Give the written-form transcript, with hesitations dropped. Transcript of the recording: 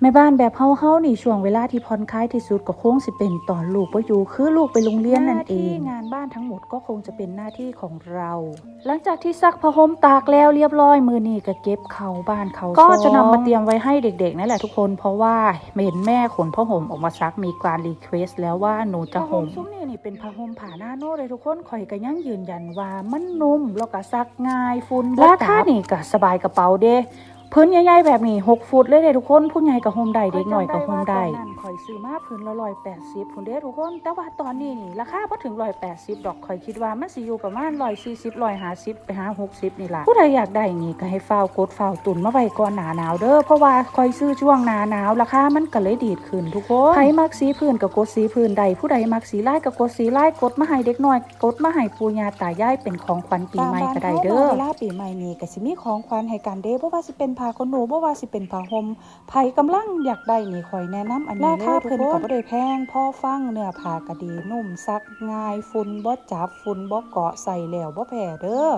แม่บ้านแบบเฮานี่ช่วงเวลาที่ผ่อนคลายที่สุดก็คงสิเป็นตอนลูกบ่อยู่คือลูกไปโรงเรียนนั่นเองงานบ้านทั้งหมดก็คงจะเป็นหน้าที่ของเราหลังจากที่ซักผ้าห่มตากแล้วเรียบร้อยมื้อนี้ก็เก็บเข้าบ้านเข้าก็จะนำมาเตรียมไว้ให้เด็กๆนั่นแหละทุกคนเพราะว่าเห็นแม่ขนผ้าห่มออกมาซักมีการรีเควสแล้วว่าหนูจะห่มซุ้มนี่เป็นผ้าห่มผ่าหน้าโน่เลยทุกคนข่อยก็ยังยืนยันว่ามันนุ่มแล้วก็ซักง่ายฝุ่นราคานี่ก็สบายกระเป๋าเด้พื้นใหญ่ๆแบบนี้6 ฟุตเลยเด้ทุกคนผู้ใหญ่ก็ห่มได้เด็กน้อยก็ห่มได้ข่อยซื้อมาพื้นละ180พุ่นเด้ทุกคนแต่ว่าตอนนี้นี่ราคาบ่ถึง180ดอกข่อยคิดว่ามันสิอยู่ประมาณ140 150ไปหา60นี่ล่ะผู้ใดอยากได้นี่ก็ให้ฟ้าวกดฟ้าวตุนมาไว้ก่อนหน้าหนาวเด้อเพราะว่าข่อยซื้อช่วงหน้าหนาวราคามันก็เลยดีดขึ้นทุกคนใครมักสีพื้นก็กดสีพื้นใดผู้ใดมักสีลายก็กดสีลายกดมาให้เด็กน้อยกดมาให้ปู่ย่าตายายเป็นของขวัญปีใหม่ก็ได้เด้อเวลาปีใหม่นี่ก็สิมีของขวัญให้กันเด้บ่ว่าสิเป็นผ้าขนหนูบ่ว่าสิเป็นผ้าห่มไผกำลังอยากได้นี่ข่อยแนะนำอันนี้เลยราคาเพิ่นก็บ่ได้แพงพอฟังเนื้อผ้าก็ดีนุ่มซักง่ายฝุ่นบ่จับฝุ่นบ่เกาะใส่แล้วบ่แพ้เด้อ